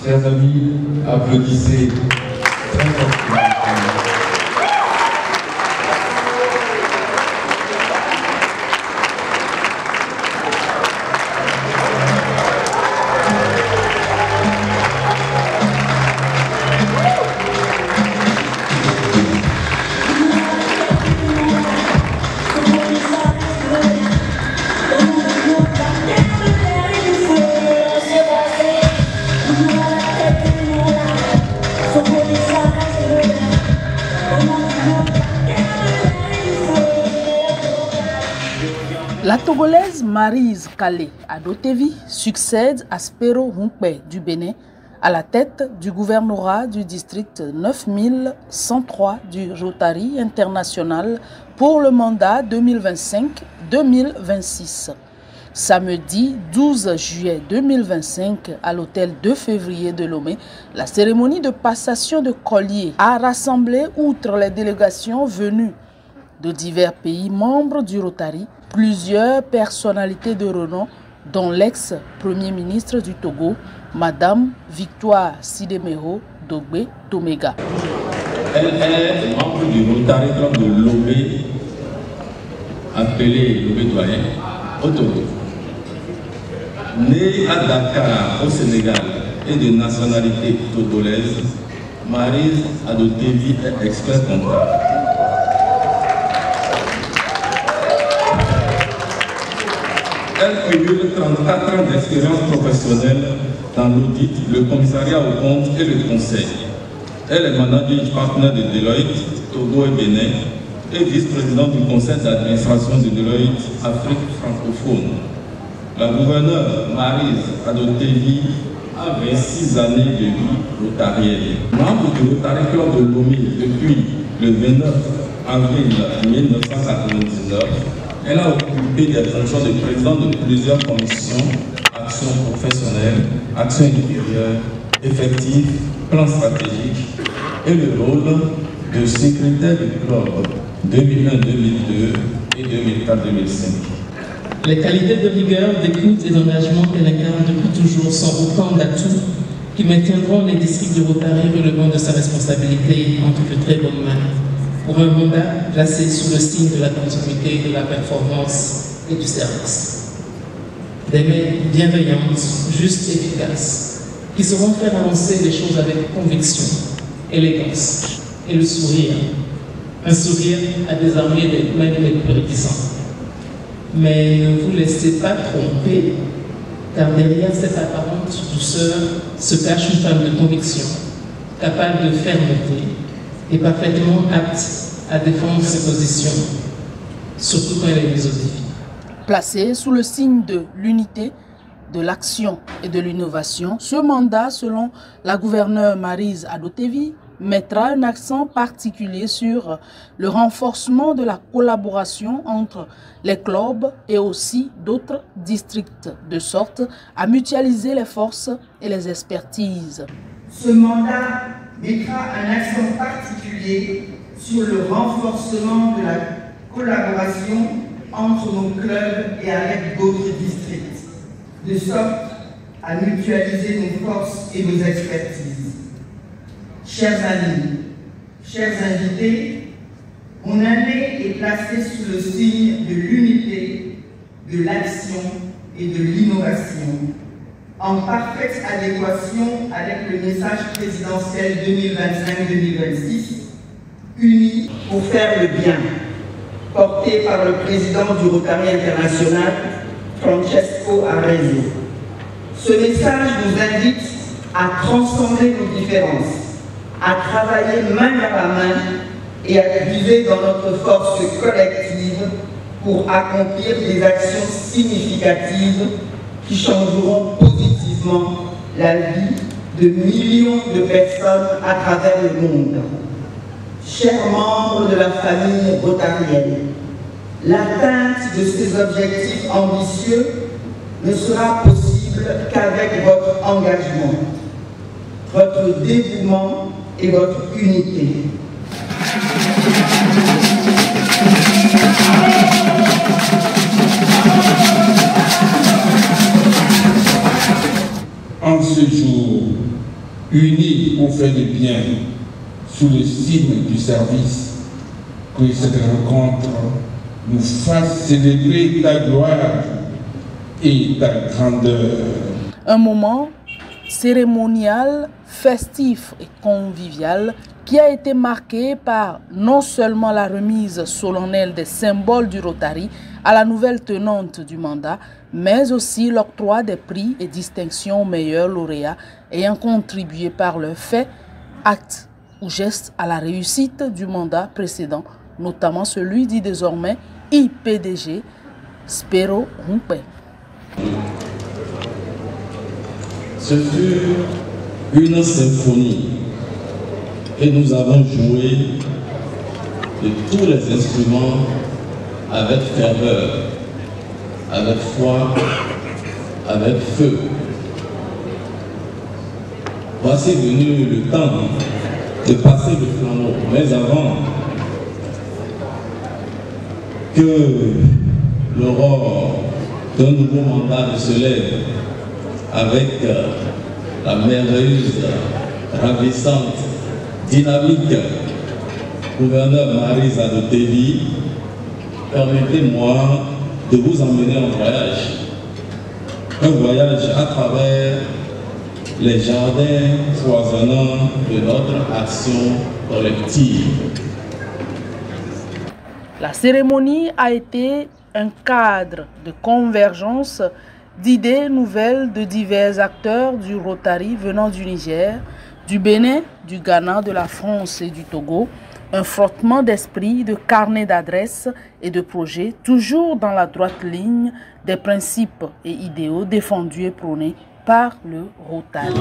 Chers amis, applaudissez très fortement. La Togolaise Maryse Kalé Adotevi succède à Spero Humpé du Bénin à la tête du gouvernorat du district 9103 du Rotary International pour le mandat 2025-2026. Samedi 12 juillet 2025, à l'hôtel 2 février de Lomé, la cérémonie de passation de collier a rassemblé, outre les délégations venues de divers pays membres du Rotary, plusieurs personnalités de renom, dont l'ex-premier ministre du Togo, Madame Victoire Sidemero Dogbe Tomega. Elle est membre du Rotary Club de Lomé, appelé Lomé Doyen, au Togo. Née à Dakar, au Sénégal, et de nationalité togolaise, Maryse Adotevi est expert comptable. Elle cumule 34 ans d'expérience professionnelle dans l'audit, le commissariat aux comptes et le conseil. Elle est managing partner de Deloitte, Togo et Bénin, et vice-présidente du conseil d'administration de Deloitte Afrique francophone. La gouverneure Maryse Adotevi a 26 années de vie rotarienne. Membre du Rotary Club de Lomé depuis le 29 avril 1999, elle a occupé des fonctions de président de plusieurs commissions, actions professionnelles, actions intérieures, effectifs, plans stratégiques et le rôle de secrétaire du club 2001-2002 et 2004-2005. Les qualités de rigueur, d'écoute et d'engagement qu'elle incarne depuis toujours sont autant d'atouts qui maintiendront les districts du Rotary relevant de sa responsabilité en toute très bonne main, pour un mandat placé sous le signe de la continuité, de la performance et du service. Des mains bienveillantes, justes et efficaces, qui sauront faire avancer les choses avec conviction, élégance et le sourire. Un sourire à désarmer même les plus réticents. Mais ne vous laissez pas tromper, car derrière cette apparente douceur se cache une femme de conviction, capable de fermeté et parfaitement apte à défendre ses positions, surtout quand elle est mise au défi. Placé sous le signe de l'unité, de l'action et de l'innovation, ce mandat, selon la gouverneure Maryse Adotevi, mettra un accent particulier sur le renforcement de la collaboration entre les clubs et aussi d'autres districts, de sorte à mutualiser les forces et les expertises. Ce mandat mettra un accent particulier sur le renforcement de la collaboration entre nos clubs et avec d'autres districts, de sorte à mutualiser nos forces et nos expertises. Chers amis, chers invités, mon année est placée sous le signe de l'unité, de l'action et de l'innovation, en parfaite adéquation avec le message présidentiel 2025-2026, unis pour faire le bien, porté par le président du Rotary International, Francesco Arezzo. Ce message nous invite à transcender nos différences, à travailler main dans la main et à puiser dans notre force collective pour accomplir des actions significatives qui changeront positivement la vie de millions de personnes à travers le monde. Chers membres de la famille rotarienne, l'atteinte de ces objectifs ambitieux ne sera possible qu'avec votre engagement, votre dévouement et votre unité. En ce jour unis pour faire du bien, sous le signe du service, que cette rencontre nous fasse célébrer ta gloire et ta grandeur. Un moment cérémonial, festif et convivial qui a été marqué par non seulement la remise solennelle des symboles du Rotary à la nouvelle tenante du mandat, mais aussi l'octroi des prix et distinctions aux meilleurs lauréats ayant contribué par leurs faits, actes ou gestes à la réussite du mandat précédent, notamment celui dit désormais IPDG Spero Rumpe. Ce fut une symphonie et nous avons joué de tous les instruments avec ferveur, avec foi, avec feu. Voici venu le temps de passer le flambeau, mais avant que l'aurore d'un nouveau mandat se lève avec la merveilleuse, ravissante, dynamique gouverneur Marisa de Tévi, permettez-moi de vous emmener en voyage. Un voyage à travers les jardins foisonnants de notre action collective. La cérémonie a été un cadre de convergence d'idées nouvelles de divers acteurs du Rotary venant du Niger, du Bénin, du Ghana, de la France et du Togo, un frottement d'esprit, de carnets d'adresses et de projets, toujours dans la droite ligne des principes et idéaux défendus et prônés par le Rotary.